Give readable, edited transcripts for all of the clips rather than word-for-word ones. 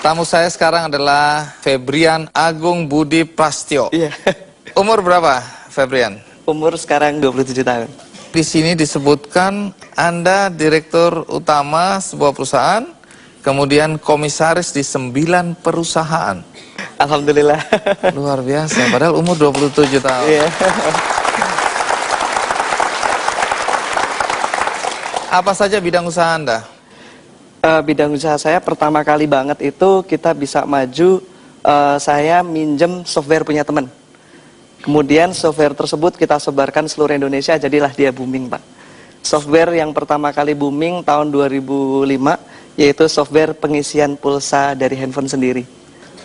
Tamu saya sekarang adalah Febrian Agung Budi Prastyo. Iya. Umur berapa, Febrian? Umur sekarang 27 tahun. Di sini disebutkan Anda direktur utama sebuah perusahaan, kemudian komisaris di 9 perusahaan. Alhamdulillah. Luar biasa, padahal umur 27 tahun. Iya. Apa saja bidang usaha Anda? Bidang usaha saya pertama kali banget itu kita bisa maju, saya minjem software punya teman. Kemudian software tersebut kita sebarkan seluruh Indonesia, jadilah dia booming, Pak. Software yang pertama kali booming tahun 2005, yaitu software pengisian pulsa dari handphone sendiri.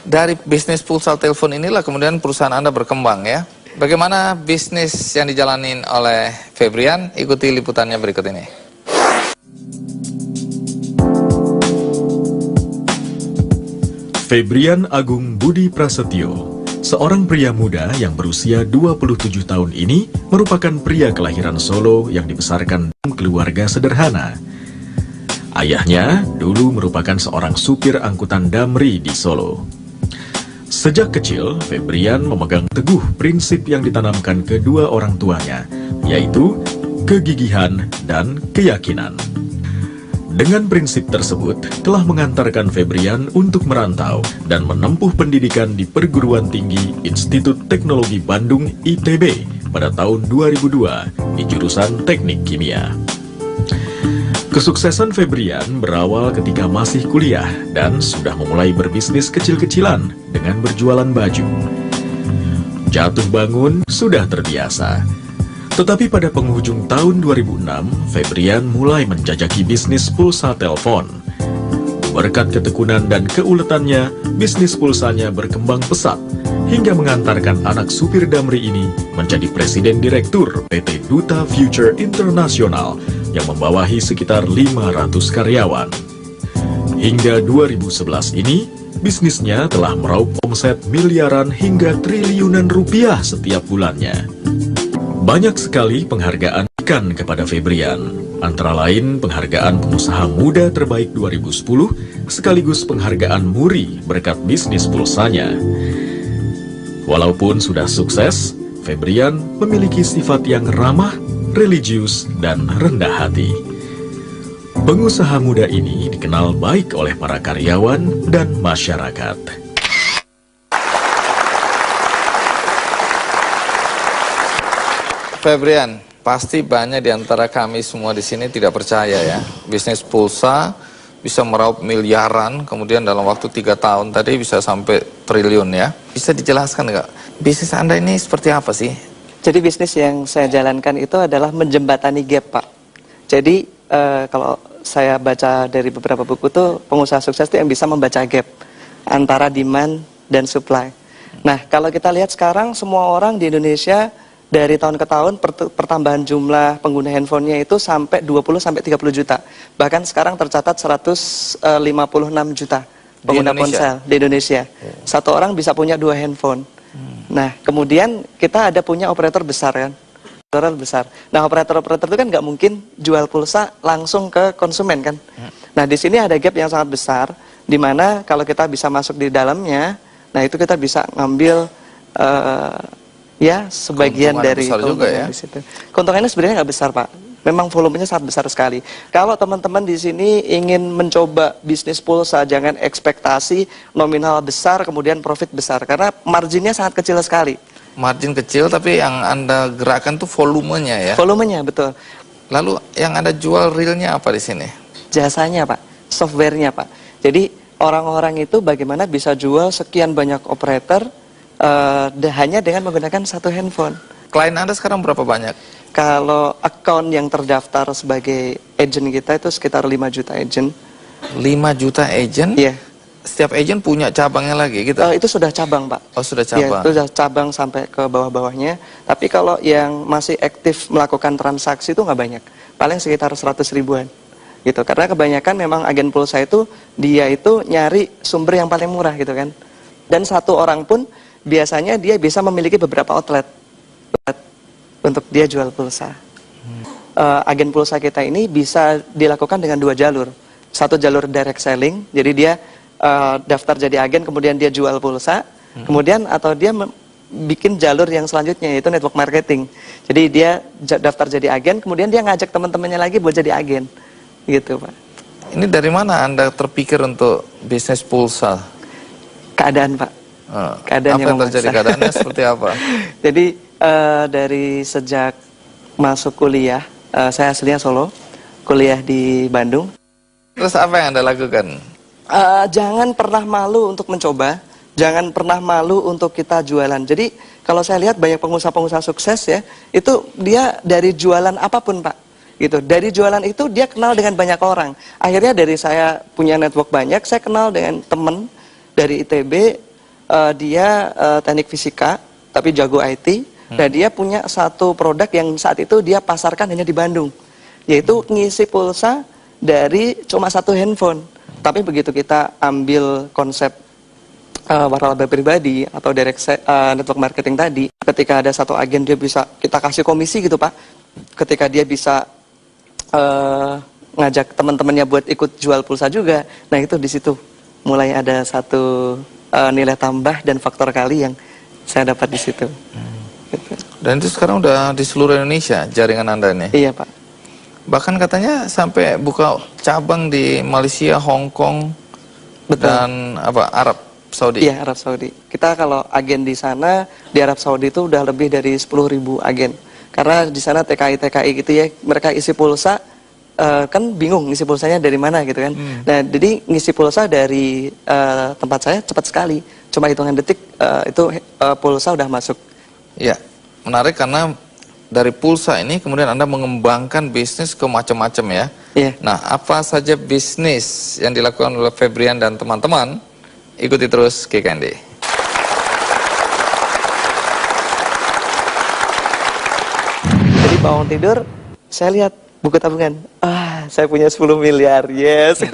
Dari bisnis pulsa telepon inilah kemudian perusahaan Anda berkembang ya. Bagaimana bisnis yang dijalanin oleh Febrian? Ikuti liputannya berikut ini. Febrian Agung Budi Prasetyo, seorang pria muda yang berusia 27 tahun ini merupakan pria kelahiran Solo yang dibesarkan dalam keluarga sederhana. Ayahnya dulu merupakan seorang supir angkutan damri di Solo. Sejak kecil, Febrian memegang teguh prinsip yang ditanamkan kedua orang tuanya, yaitu kegigihan dan keyakinan. Dengan prinsip tersebut, telah mengantarkan Febrian untuk merantau dan menempuh pendidikan di Perguruan Tinggi Institut Teknologi Bandung ITB pada tahun 2002 di jurusan Teknik Kimia. Kesuksesan Febrian berawal ketika masih kuliah dan sudah memulai berbisnis kecil-kecilan dengan berjualan baju. Jatuh bangun sudah terbiasa. Tetapi pada penghujung tahun 2006, Febrian mulai menjajaki bisnis pulsa telepon. Berkat ketekunan dan keuletannya, bisnis pulsanya berkembang pesat, hingga mengantarkan anak supir damri ini menjadi Presiden Direktur PT Duta Future International yang membawahi sekitar 500 karyawan. Hingga 2011 ini, bisnisnya telah meraup omset miliaran hingga triliunan rupiah setiap bulannya. Banyak sekali penghargaan diberikan kepada Febrian, antara lain penghargaan pengusaha muda terbaik 2010, sekaligus penghargaan Muri berkat bisnis pulsanya. Walaupun sudah sukses, Febrian memiliki sifat yang ramah, religius, dan rendah hati. Pengusaha muda ini dikenal baik oleh para karyawan dan masyarakat. Febrian, pasti banyak di antara kami semua di sini tidak percaya ya. Bisnis pulsa bisa meraup miliaran, kemudian dalam waktu 3 tahun tadi bisa sampai triliun ya. Bisa dijelaskan nggak? Bisnis Anda ini seperti apa sih? Jadi bisnis yang saya jalankan itu adalah menjembatani gap, Pak. Jadi kalau saya baca dari beberapa buku tuh, pengusaha sukses itu yang bisa membaca gap antara demand dan supply. Nah, kalau kita lihat sekarang semua orang di Indonesia dari tahun ke tahun pertambahan jumlah pengguna handphonenya itu sampai 20-30 juta. Bahkan sekarang tercatat 156 juta pengguna ponsel di Indonesia. Satu orang bisa punya 2 handphone. Nah, kemudian kita ada punya operator besar kan. Operator besar. Nah, operator-operator itu kan nggak mungkin jual pulsa langsung ke konsumen kan. Nah, di sini ada gap yang sangat besar, di mana kalau kita bisa masuk di dalamnya, nah itu kita bisa ngambil ya sebagian dari juga ya. di situ. Keuntungannya sebenarnya nggak besar, Pak. Memang volumenya sangat besar sekali. Kalau teman-teman di sini ingin mencoba bisnis pulsa, jangan ekspektasi nominal besar kemudian profit besar, karena marginnya sangat kecil sekali. Margin kecil, tapi yang Anda gerakan tuh volumenya ya. Volumenya betul. Lalu yang Anda jual realnya apa di sini? Jasanya, Pak, softwarenya, Pak. Jadi orang-orang itu bagaimana bisa jual sekian banyak operator hanya dengan menggunakan satu handphone. Klien Anda sekarang berapa banyak? Kalau account yang terdaftar sebagai agent kita itu sekitar 5 juta agent. 5 juta agent? Iya. Setiap agent punya cabangnya lagi gitu? Itu sudah cabang, Pak. Oh, sudah cabang. Ya, itu sudah cabang sampai ke bawah-bawahnya. Tapi kalau yang masih aktif melakukan transaksi itu nggak banyak. Paling sekitar 100 ribuan. Gitu. Karena kebanyakan memang agen pulsa itu, dia itu nyari sumber yang paling murah gitu kan. Dan satu orang pun biasanya dia bisa memiliki beberapa outlet untuk dia jual pulsa. Agen pulsa kita ini bisa dilakukan dengan 2 jalur. Satu jalur direct selling, jadi dia daftar jadi agen, kemudian dia jual pulsa, kemudian atau dia bikin jalur yang selanjutnya yaitu network marketing. Jadi dia daftar jadi agen, kemudian dia ngajak teman-temannya lagi buat jadi agen, gitu Pak. Ini dari mana Anda terpikir untuk bisnis pulsa? Keadaan Pak. Keadaan apa yang terjadi? Keadaannya seperti apa? Jadi dari sejak masuk kuliah, saya aslinya Solo, kuliah di Bandung. Terus apa yang Anda lakukan? Jangan pernah malu untuk mencoba. Jangan pernah malu untuk kita jualan. Jadi kalau saya lihat banyak pengusaha-pengusaha sukses ya, itu dia dari jualan apapun Pak. Gitu. Dari jualan itu dia kenal dengan banyak orang. Akhirnya dari saya punya network banyak, saya kenal dengan teman dari ITB, dia teknik fisika, tapi jago IT. Dan dia punya satu produk yang saat itu dia pasarkan hanya di Bandung, yaitu ngisi pulsa dari cuma satu handphone. Tapi begitu kita ambil konsep waralaba pribadi atau direct network marketing tadi, ketika ada satu agen dia bisa kita kasih komisi gitu Pak, ketika dia bisa ngajak teman-temannya buat ikut jual pulsa juga, nah itu di situ mulai ada satu nilai tambah dan faktor kali yang saya dapat di situ. Gitu. Dan itu sekarang udah di seluruh Indonesia jaringan Anda nih? Iya Pak. Bahkan katanya sampai buka cabang di Malaysia, Hong Kong, Betul. dan Arab Saudi. Iya, Arab Saudi. Kita kalau agen di sana, di Arab Saudi itu udah lebih dari 10.000 agen. Karena di sana TKI gitu ya, mereka isi pulsa, kan bingung ngisi pulsanya dari mana gitu kan. Nah, jadi ngisi pulsa dari tempat saya cepat sekali. Cuma hitungan detik, itu pulsa udah masuk. Iya, menarik karena dari pulsa ini kemudian Anda mengembangkan bisnis ke macam-macam ya. Iya. Nah, apa saja bisnis yang dilakukan oleh Febrian dan teman-teman? Ikuti terus KKND. Jadi bangun tidur, saya lihat buku tabungan. Saya punya 10 miliar, yes.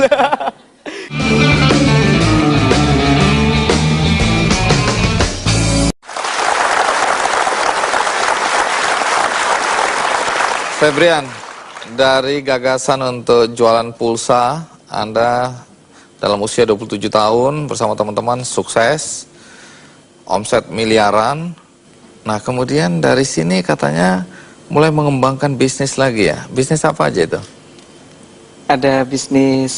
Febrian, dari gagasan untuk jualan pulsa, Anda dalam usia 27 tahun bersama teman-teman sukses, omset miliaran. Nah, kemudian dari sini katanya mulai mengembangkan bisnis lagi ya. Bisnis apa aja itu? Ada bisnis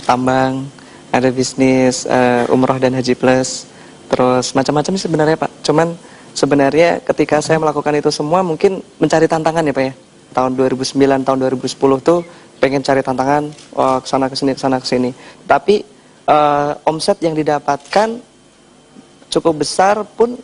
tambang, ada bisnis umroh dan haji plus, terus macam-macam sebenarnya Pak. Cuman sebenarnya ketika saya melakukan itu semua mungkin mencari tantangan ya Pak ya. Tahun 2009, tahun 2010 tuh pengen cari tantangan, kesana kesini. Tapi omset yang didapatkan cukup besar pun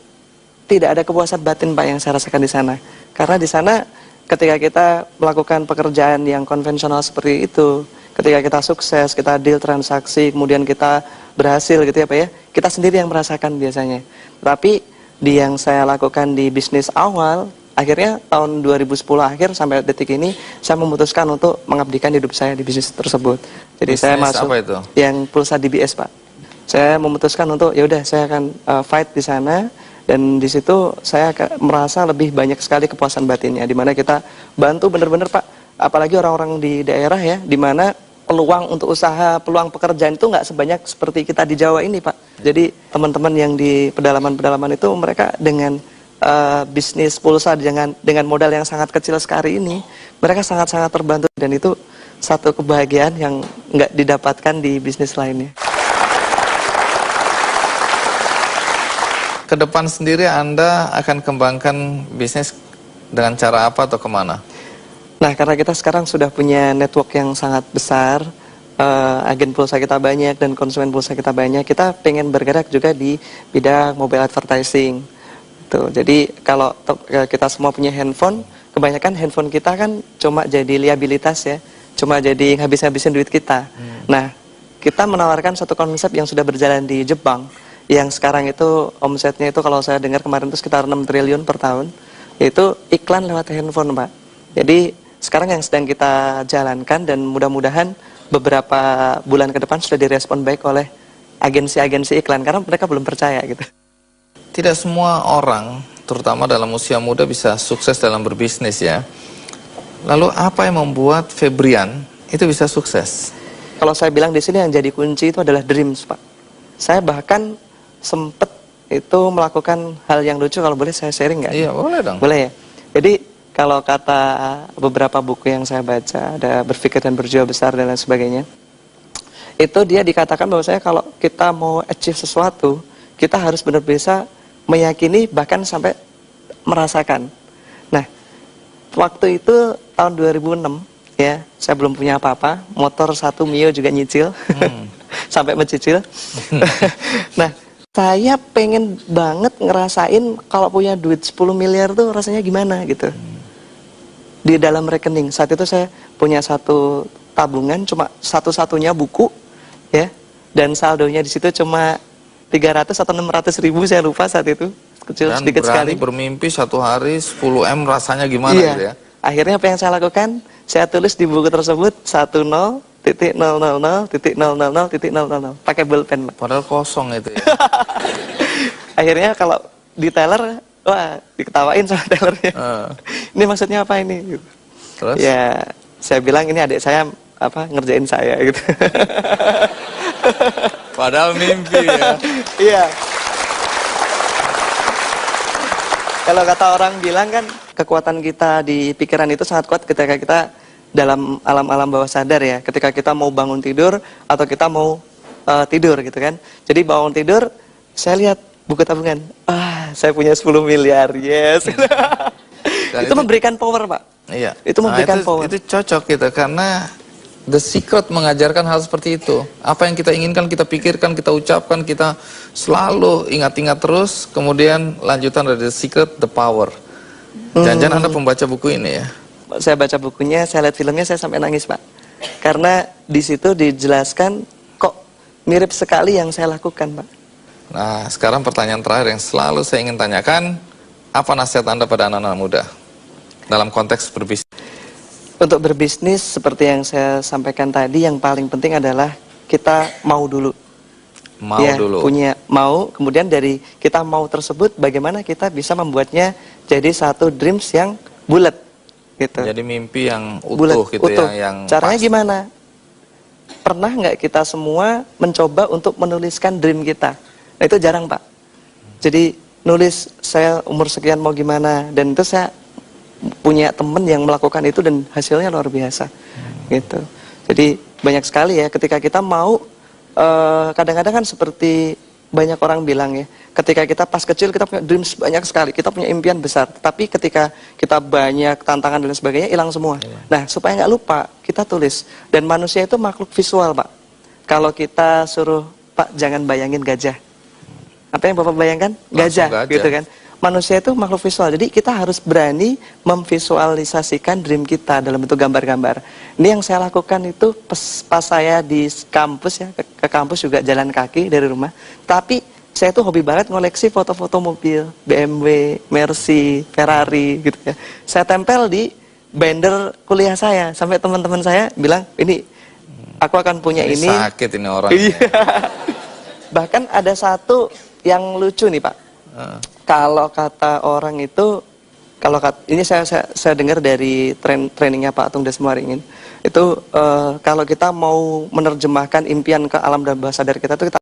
tidak ada kepuasan batin Pak yang saya rasakan di sana. Karena di sana ketika kita melakukan pekerjaan yang konvensional seperti itu, ketika kita sukses, kita deal transaksi, kemudian kita berhasil gitu ya Pak ya, kita sendiri yang merasakan biasanya. Tapi di yang saya lakukan di bisnis awal, akhirnya tahun 2010 akhir sampai detik ini, saya memutuskan untuk mengabdikan hidup saya di bisnis tersebut. Jadi bisnis saya masuk apa itu? Yang pulsa DBS Pak. Saya memutuskan untuk ya udah saya akan fight di sana. Dan di situ saya merasa lebih banyak sekali kepuasan batinnya, di mana kita bantu benar-benar Pak, apalagi orang-orang di daerah ya, di mana peluang untuk usaha, peluang pekerjaan itu nggak sebanyak seperti kita di Jawa ini Pak. Jadi teman-teman yang di pedalaman-pedalaman itu mereka dengan bisnis pulsa dengan modal yang sangat kecil sekali ini, mereka sangat-sangat terbantu, dan itu satu kebahagiaan yang nggak didapatkan di bisnis lainnya. Ke depan sendiri Anda akan kembangkan bisnis dengan cara apa atau kemana? Nah, karena kita sekarang sudah punya network yang sangat besar, agen pulsa kita banyak dan konsumen pulsa kita banyak, kita pengen bergerak juga di bidang mobile advertising. Tuh, jadi kalau kita semua punya handphone, kebanyakan handphone kita kan cuma jadi liabilitas ya, cuma jadi habis-habisin duit kita. Nah, kita menawarkan satu konsep yang sudah berjalan di Jepang, yang sekarang itu omsetnya itu kalau saya dengar kemarin itu sekitar 6 triliun per tahun, yaitu iklan lewat handphone Pak. Jadi sekarang yang sedang kita jalankan dan mudah-mudahan beberapa bulan ke depan sudah direspon baik oleh agensi-agensi iklan, karena mereka belum percaya gitu. Tidak semua orang, terutama dalam usia muda, bisa sukses dalam berbisnis ya. Lalu apa yang membuat Febrian itu bisa sukses? kalau saya bilang di sini yang jadi kunci itu adalah dreams, Pak. Saya bahkan sempet itu melakukan hal yang lucu, kalau boleh saya sharing nggak? Iya, boleh dong. Boleh ya. Jadi kalau kata beberapa buku yang saya baca, ada Berpikir dan Berjiwa Besar dan lain sebagainya, itu dia dikatakan bahwa saya kalau kita mau achieve sesuatu, kita harus benar bisa meyakini bahkan sampai merasakan. Nah, waktu itu tahun 2006 ya, saya belum punya apa-apa, motor satu Mio juga nyicil, sampai mencicil. Nah, saya pengen banget ngerasain kalau punya duit 10 miliar tuh rasanya gimana gitu. Di dalam rekening, saat itu saya punya satu tabungan, cuma satu-satunya buku, ya, dan saldonya di situ cuma 300 atau 600 ribu, saya lupa saat itu, kecil Dan sedikit sekali. bermimpi satu hari 10 M rasanya gimana Iya. gitu ya. Akhirnya apa yang saya lakukan? Saya tulis di buku tersebut 10.000.000.000, pakai bolpen, Pak. Padahal kosong itu ya. Akhirnya kalau di teller, wah, diketawain sama tellernya. Ini maksudnya apa ini? Terus? Ya, saya bilang ini adik saya apa ngerjain saya gitu. Padahal mimpi ya. Iya. Kalau kata orang bilang kan, kekuatan kita di pikiran itu sangat kuat ketika kita dalam alam-alam bawah sadar ya. Ketika kita mau bangun tidur atau kita mau tidur gitu kan. Jadi bangun tidur, saya lihat buku tabungan. Saya punya 10 miliar, yes. Itu memberikan power, Pak. Iya. Itu memberikan power. Itu cocok gitu, karena The Secret mengajarkan hal seperti itu. Apa yang kita inginkan, kita pikirkan, kita ucapkan, kita selalu ingat-ingat terus. Kemudian lanjutan dari The Secret, The Power. Jangan-jangan Anda pembaca buku ini ya? Saya baca bukunya, saya lihat filmnya, saya sampai nangis, Pak. Karena di situ dijelaskan kok mirip sekali yang saya lakukan, Pak. Nah, sekarang pertanyaan terakhir yang selalu saya ingin tanyakan, apa nasihat Anda pada anak-anak muda dalam konteks berbisnis? Untuk berbisnis, seperti yang saya sampaikan tadi, yang paling penting adalah kita mau dulu. Mau ya, dulu. Punya mau, kemudian dari kita mau tersebut, bagaimana kita bisa membuatnya jadi satu dreams yang bulat. Gitu. Jadi mimpi yang utuh Bulat, gitu utuh. ya. Yang Caranya pas. gimana? Pernah nggak kita semua mencoba untuk menuliskan dream kita? Nah, itu jarang, Pak. Jadi nulis saya umur sekian mau gimana, dan itu saya punya temen yang melakukan itu dan hasilnya luar biasa. Gitu. Jadi banyak sekali ya ketika kita mau, kadang-kadang kan seperti banyak orang bilang ya, ketika kita pas kecil kita punya dreams banyak sekali, kita punya impian besar, tapi ketika kita banyak tantangan dan sebagainya hilang semua. Nah, supaya nggak lupa, kita tulis. Dan manusia itu makhluk visual, Pak. Kalau kita suruh, Pak, jangan bayangin gajah. Apa yang Bapak bayangkan? Gajah, gitu kan. Manusia itu makhluk visual, jadi kita harus berani memvisualisasikan dream kita dalam bentuk gambar-gambar. Ini yang saya lakukan itu pas saya di kampus ya, ke kampus juga jalan kaki dari rumah. Tapi saya tuh hobi banget ngoleksi foto-foto mobil, BMW, Mercy, Ferrari gitu ya. Saya tempel di binder kuliah saya, sampai teman-teman saya bilang, ini aku akan punya ini. Sakit ini orang. Bahkan ada satu yang lucu nih, Pak. Kalau kata orang itu, ini saya dengar dari trainingnya Pak Atung Desmaringin, itu kalau kita mau menerjemahkan impian ke alam dan bawah sadar kita itu kita